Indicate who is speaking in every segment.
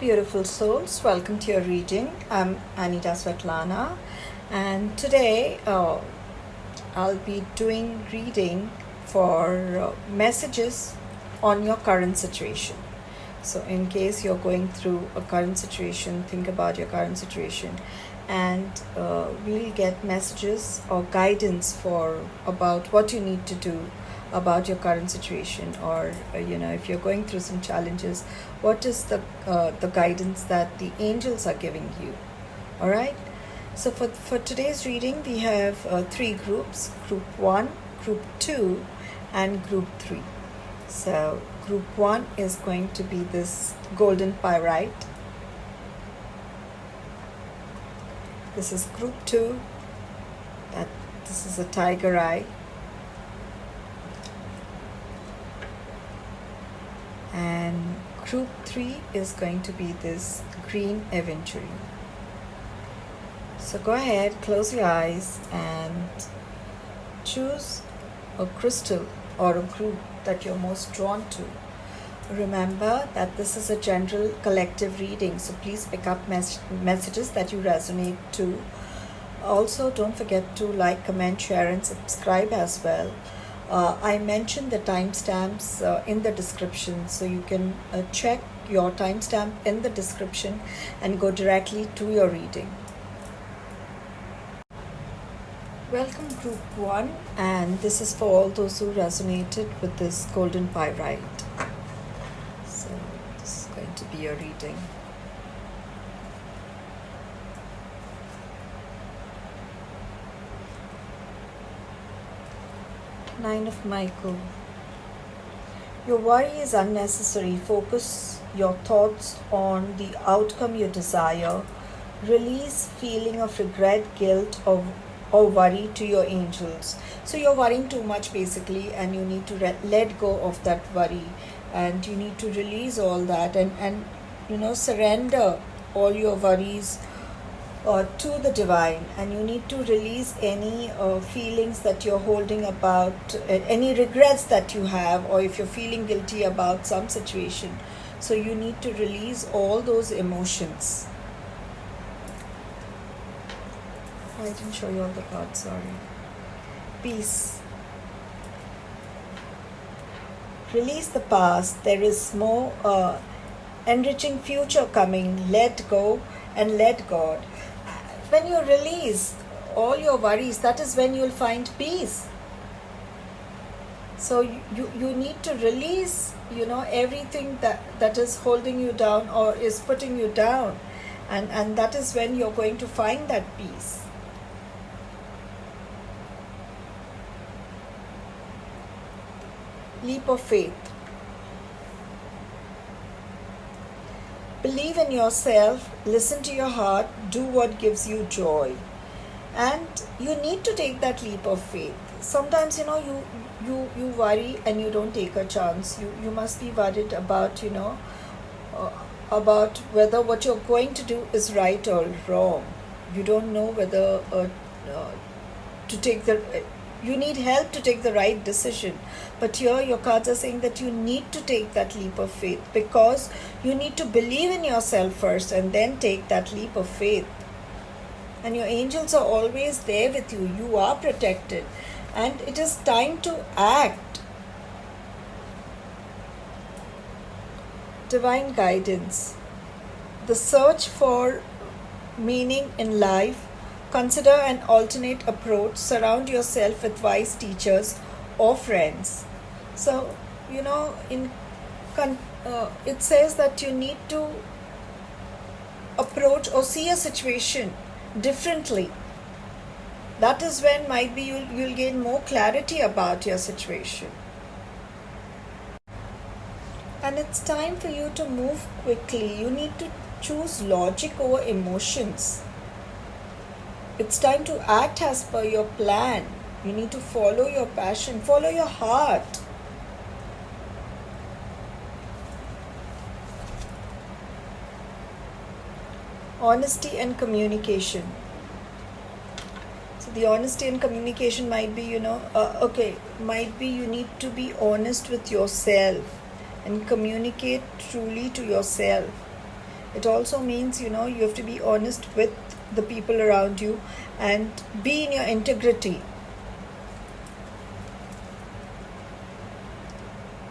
Speaker 1: beautiful souls, welcome to your reading. I'm Anita Svetlana, and today I'll be doing reading for messages on your current situation. So, in case you're going through a current situation, think about your current situation, and we'll get messages or guidance for about what you need to do about your current situation, or if you're going through some challenges, what is the guidance that the angels are giving you. All right, so for today's reading we have three groups: group 1, group 2, and group 3. So group 1 is going to be this golden pyrite. This is group 2, this is a tiger eye. And group 3 is going to be this green aventurine. So go ahead, close your eyes and choose a crystal or a group that you're most drawn to. Remember that this is a general collective reading, so please pick up messages that you resonate to. Also, don't forget to like, comment, share, and subscribe as well. I mentioned the timestamps in the description, so you can check your timestamp in the description and go directly to your reading. Welcome group 1, and this is for all those who resonated with this golden pyrite. So this is going to be your reading. Nine of Michael. Your worry is unnecessary. Focus your thoughts on the outcome you desire. Release feeling of regret, guilt, or worry to your angels. So you're worrying too much basically, and you need to let go of that worry, and you need to release all that and surrender all your worries to the divine, and you need to release any feelings that you're holding about, any regrets that you have, or if you're feeling guilty about some situation. So you need to release all those emotions. I didn't show you all the cards, sorry. Peace. Release the past. There is more enriching future coming. Let go and let God. When you release all your worries, that is when you'll find peace. So you need to release, everything that is holding you down or is putting you down. And that is when you're going to find that peace. Leap of faith. Believe in yourself, listen to your heart, do what gives you joy. And you need to take that leap of faith. Sometimes, you worry and you don't take a chance. You must be worried about, about whether what you're going to do is right or wrong. You don't know whether to take you need help to take the right decision. But here your cards are saying that you need to take that leap of faith, because you need to believe in yourself first and then take that leap of faith. And your angels are always there with you. You are protected. And it is time to act. Divine guidance. The search for meaning in life. Consider an alternate approach. Surround yourself with wise teachers or friends. So, it says that you need to approach or see a situation differently. That is when might be you'll gain more clarity about your situation. And it's time for you to move quickly. You need to choose logic over emotions. It's time to act as per your plan. You need to follow your passion, follow your heart. Honesty and communication. So the honesty and communication might be, might be you need to be honest with yourself and communicate truly to yourself. It also means, you know, you have to be honest with the people around you and be in your integrity.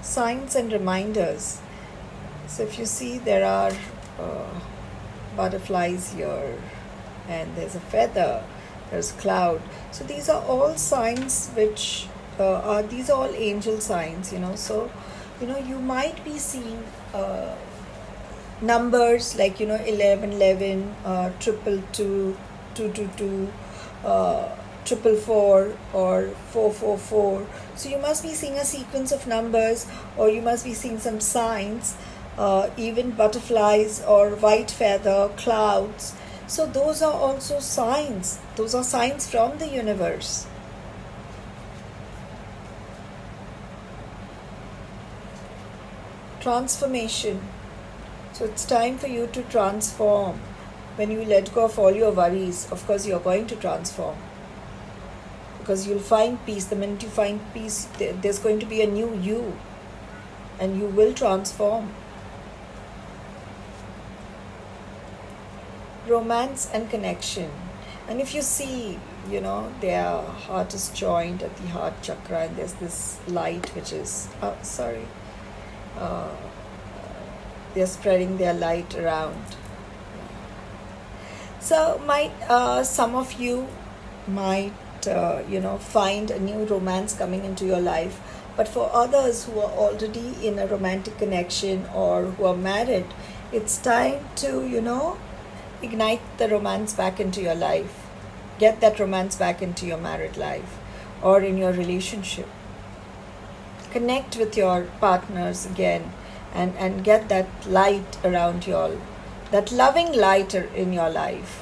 Speaker 1: Signs and reminders. So if you see, there are butterflies here, and there's a feather, there's cloud. So these are all signs which these are all angel signs, you know. So, you know, you might be seeing numbers like, you know, 11, 11, 222, 222, 444, or 444. So you must be seeing a sequence of numbers, or you must be seeing some signs, even butterflies or white feather, clouds. So those are also signs. Those are signs from the universe. Transformation. So it's time for you to transform. When you let go of all your worries, of course you're going to transform. Because you'll find peace. The minute you find peace, there's going to be a new you. And you will transform. Romance and connection. And if you see, you know, their heart is joined at the heart chakra, and there's this light which is, they're spreading their light around. So some of you might, find a new romance coming into your life. But for others who are already in a romantic connection or who are married, it's time to, you know, ignite the romance back into your life. Get that romance back into your married life or in your relationship. Connect with your partners again and get that light around you all, that loving light in your life.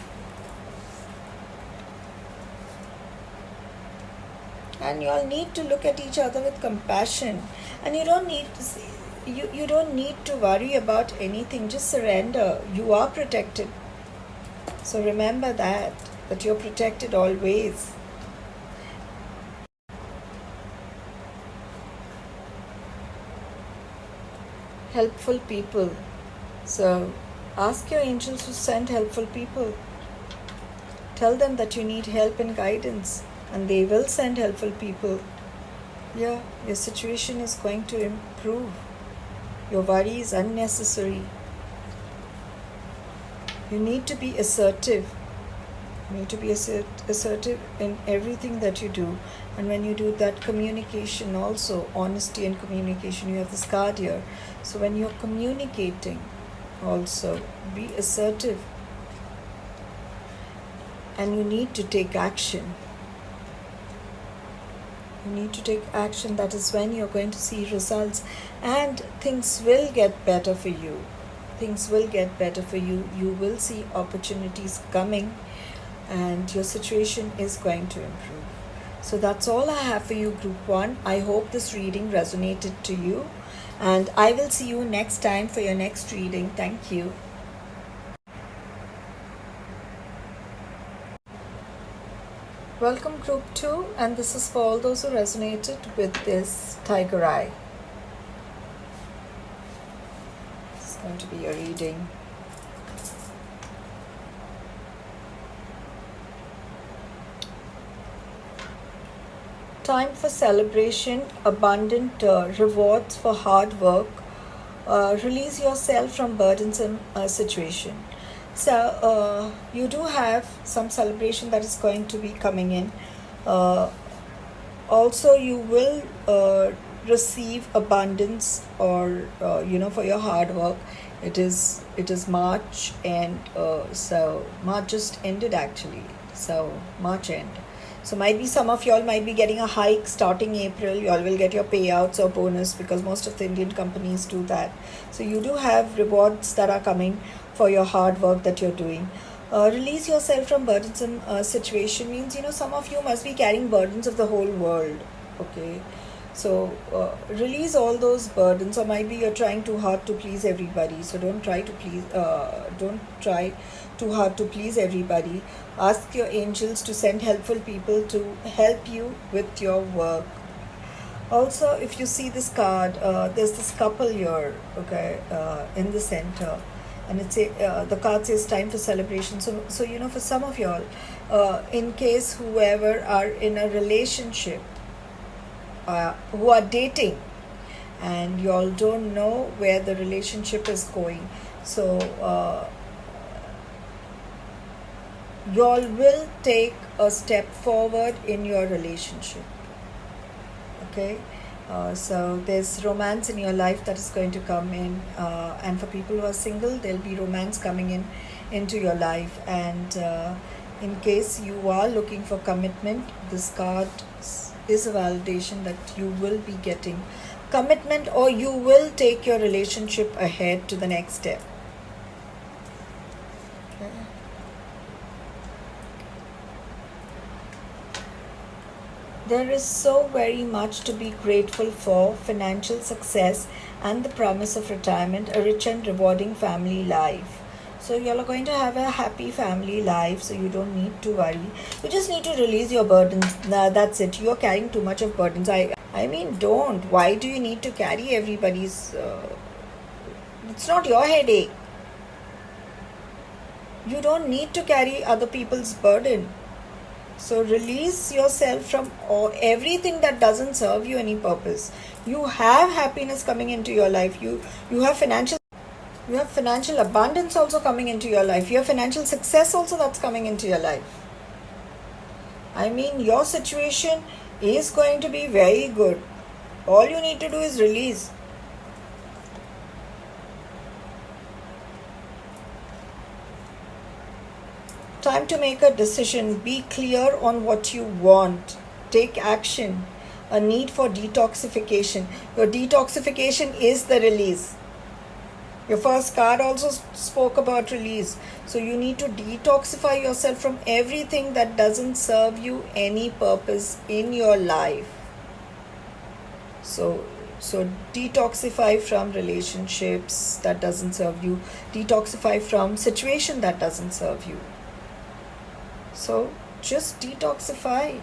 Speaker 1: And you all need to look at each other with compassion. And you don't need to you don't need to worry about anything. Just surrender. You are protected. So remember that you're protected always. Helpful people. So ask your angels to send helpful people. Tell them that you need help and guidance, and they will send helpful people. Yeah, your situation is going to improve. Your worry is unnecessary. You need to be assertive. You need to be assertive in everything that you do. And when you do that, communication also, honesty and communication, you have this card here. So when you're communicating also, be assertive. And you need to take action. You need to take action. That is when you're going to see results. And things will get better for you. Things will get better for you. You will see opportunities coming, and your situation is going to improve. So that's all I have for you, Group 1. I hope this reading resonated to you, and I will see you next time for your next reading. Thank you. Welcome, Group 2, and this is for all those who resonated with this Tiger Eye. It's going to be a reading. Time for celebration, abundant rewards for hard work. Release yourself from burdensome situation. So you do have some celebration that is going to be coming in. Also, you will receive abundance, or for your hard work. It is March, and so March just ended actually. So March end. So might be some of y'all might be getting a hike starting April. Y'all will get your payouts or bonus, because most of the Indian companies do that. So you do have rewards that are coming for your hard work that you're doing. Release yourself from burdensome situation means, some of you must be carrying burdens of the whole world. Okay. So release all those burdens, or maybe you're trying too hard to please everybody. So don't try too hard to please everybody. Ask your angels to send helpful people to help you with your work. Also, if you see this card, there's this couple here, okay, in the center, and the card says time for celebration. So for some of y'all, in case whoever are in a relationship, who are dating, and y'all don't know where the relationship is going, so y'all will take a step forward in your relationship. Okay, so there's romance in your life that is going to come in, and for people who are single, there'll be romance coming into your life. And in case you are looking for commitment, this card is a validation that you will be getting commitment, or you will take your relationship ahead to the next step. Okay. There is so very much to be grateful for: financial success and the promise of retirement, a rich and rewarding family life. So you're going to have a happy family life, so you don't need to worry. You just need to release your burdens. That's it. You're carrying too much of burdens. I mean, don't. Why do you need to carry everybody's... it's not your headache. You don't need to carry other people's burden. So release yourself from everything that doesn't serve you any purpose. You have happiness coming into your life. You have financial abundance also coming into your life. You have financial success also that's coming into your life. I mean, your situation is going to be very good. All you need to do is release. Time to make a decision. Be clear on what you want. Take action. A need for detoxification. Your detoxification is the release. Your first card also spoke about release. So you need to detoxify yourself from everything that doesn't serve you any purpose in your life. So detoxify from relationships that doesn't serve you. Detoxify from situation that doesn't serve you. So just detoxify.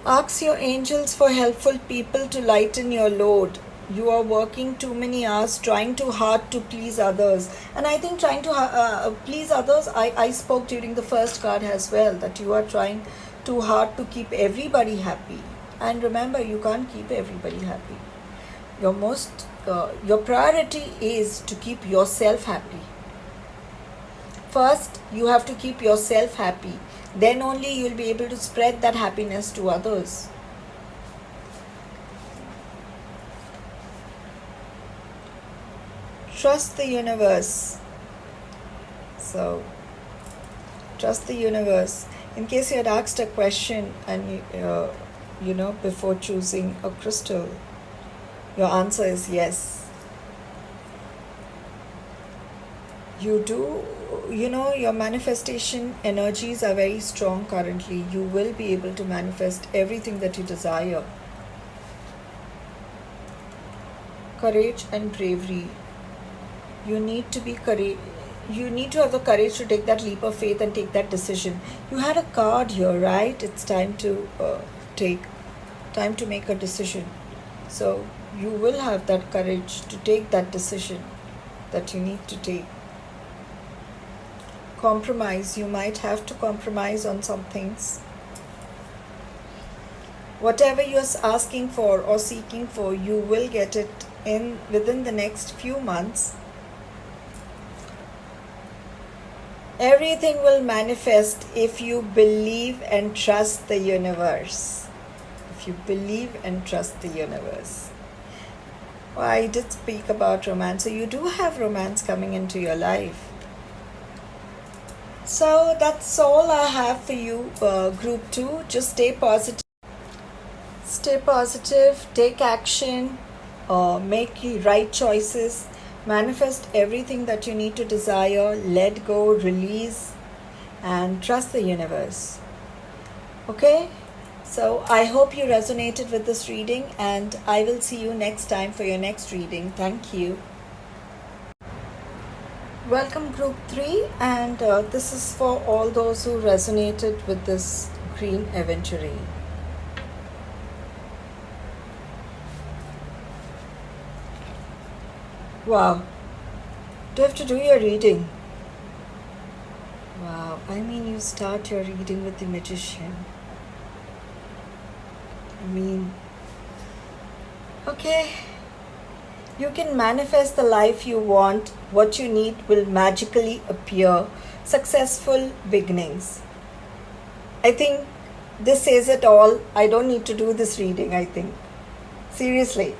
Speaker 1: Ask your angels for helpful people to lighten your load. You are working too many hours, trying too hard to please others. And I think trying to please others, I spoke during the first card as well, that you are trying too hard to keep everybody happy. And remember, you can't keep everybody happy. Your priority is to keep yourself happy. First, you have to keep yourself happy. Then only you will be able to spread that happiness to others. Trust the universe. So, trust the universe. In case you had asked a question and before choosing a crystal, your answer is yes. Your manifestation energies are very strong currently. You will be able to manifest everything that you desire. Courage and bravery. You need to be courage. You need to have the courage to take that leap of faith and take that decision. You had a card here, right? It's time to make a decision. So you will have that courage to take that decision that you need to take. Compromise. You might have to compromise on some things. Whatever you're asking for or seeking for, you will get it within the next few months. Everything will manifest if you believe and trust the universe. If you believe and trust the universe. Well, I did speak about romance. So you do have romance coming into your life. So that's all I have for you, Group 2. Just stay positive. Stay positive, take action, make right choices, manifest everything that you need to desire, let go, release, and trust the universe. Okay? So I hope you resonated with this reading, and I will see you next time for your next reading. Thank you. Welcome Group 3, and this is for all those who resonated with this Green Aventurine. Wow. Do you have to do your reading? Wow. I mean, you start your reading with the magician. I mean, okay. You can manifest the life you want. What you need will magically appear. Successful beginnings. I think this says it all. I don't need to do this reading, I think. Seriously.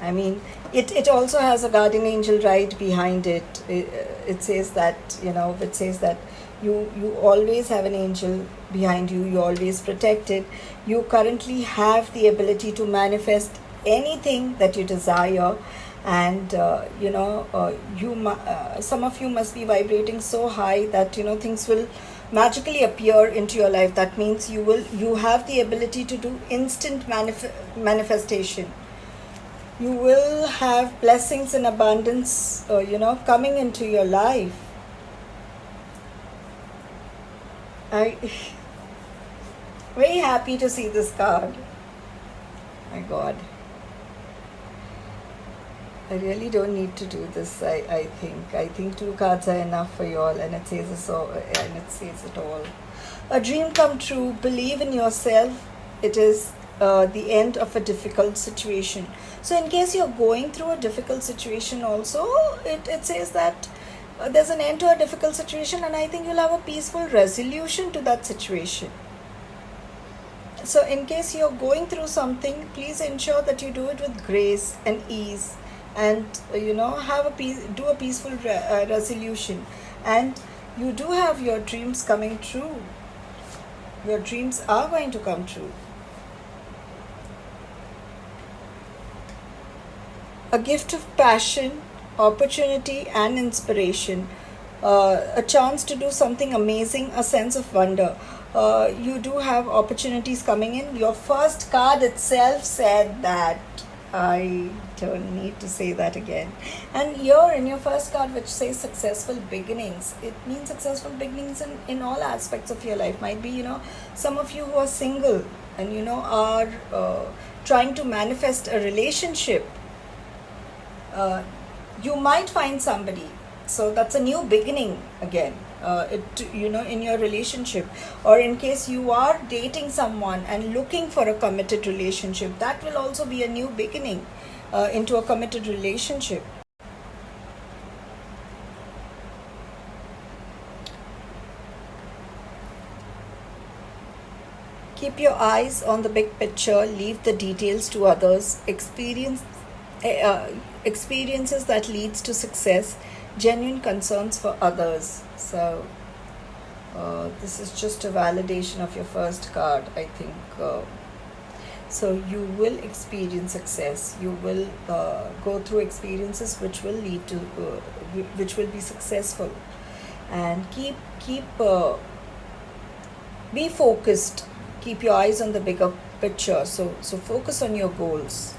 Speaker 1: I mean, it also has a guardian angel right behind it. It says that, it says that you always have an angel behind you, you're always protected. You currently have the ability to manifest anything that you desire. And, some of you must be vibrating so high that, things will magically appear into your life. That means you have the ability to do instant manifestation. You will have blessings in abundance, coming into your life. I very happy to see this card. My God. I really don't need to do this. I think 2 cards are enough for you all, and it says it all. A dream come true. Believe in yourself. It is the end of a difficult situation. So in case you're going through a difficult situation also, it says that there's an end to a difficult situation, and I think you'll have a peaceful resolution to that situation. So in case you're going through something, please ensure that you do it with grace and ease, and do a peaceful resolution. And you do have your dreams coming true. Your dreams are going to come true. A gift of passion, opportunity, and inspiration. A chance to do something amazing, a sense of wonder. You do have opportunities coming in. Your first card itself said that. I don't need to say that again. And here in your first card, which says successful beginnings, it means successful beginnings in all aspects of your life. Might be, some of you who are single and, are trying to manifest a relationship. You might find somebody. So that's a new beginning again. In your relationship, or in case you are dating someone and looking for a committed relationship, that will also be a new beginning into a committed relationship. Keep your eyes on the big picture, leave the details to others. Experiences that leads to success, genuine concerns for others. So this is just a validation of your first card, I think. So you will experience success. You will go through experiences which will lead to, which will be successful. And be focused. Keep your eyes on the bigger picture. So focus on your goals.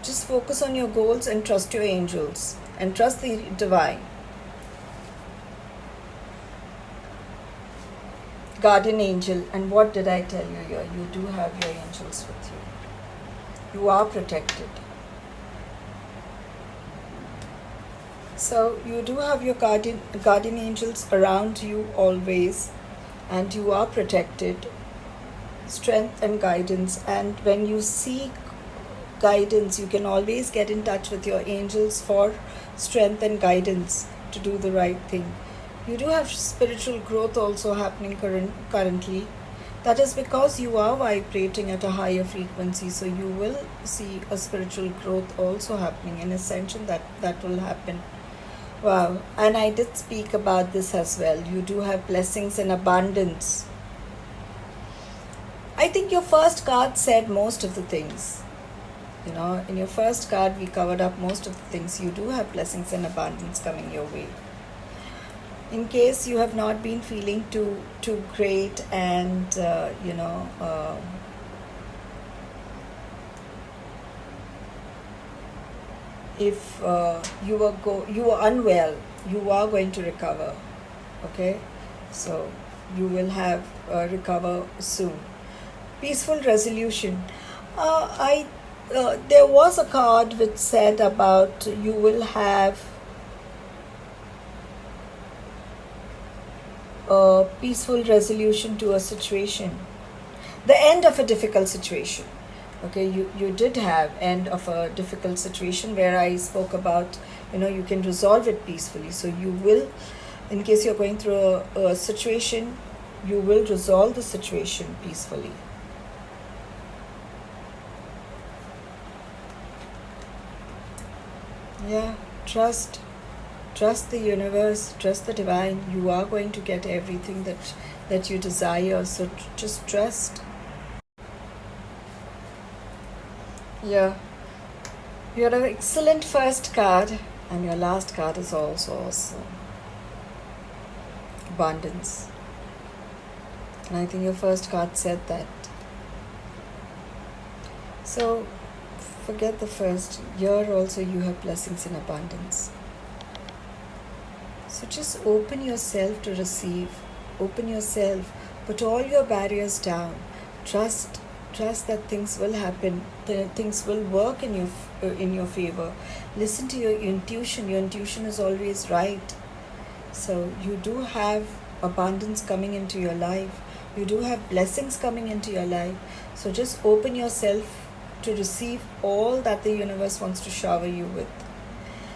Speaker 1: Just focus on your goals and trust your angels and trust the divine. Guardian angel. And what did I tell you here? You do have your angels with you. You are protected. So you do have your guardian angels around you always, and you are protected. Strength and guidance. And when you seek guidance, you can always get in touch with your angels for strength and guidance to do the right thing. You do have spiritual growth also happening currently. That is because you are vibrating at a higher frequency, so you will see a spiritual growth also happening, an ascension that will happen. Wow. And I did speak about this as well. You do have blessings in abundance. I think your first card said most of the things. In your first card, we covered up most of the things. You do have blessings and abundance coming your way. In case you have not been feeling too great, and if you are unwell, you are going to recover. Okay, so you will have recover soon. Peaceful resolution. I there was a card which said about you will have a peaceful resolution to a situation, the end of a difficult situation. Okay, you did have end of a difficult situation where I spoke about, you can resolve it peacefully. So you will, in case you're going through a situation, you will resolve the situation peacefully. Yeah, trust the universe, trust the divine. You are going to get everything that you desire, so just trust. Yeah, you have an excellent first card, and your last card is also awesome. Abundance. And I think your first card said that. So forget the first. Here also you have blessings in abundance. So just open yourself to receive. Open yourself. Put all your barriers down. Trust that things will happen. Things will work in your favor. Listen to your intuition. Your intuition is always right. So you do have abundance coming into your life. You do have blessings coming into your life. So just open yourself to receive all that the universe wants to shower you with.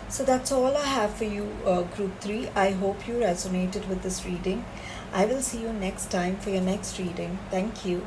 Speaker 1: So that's all I have for you, Group 3. I hope you resonated with this reading. I will see you next time for your next reading. Thank you.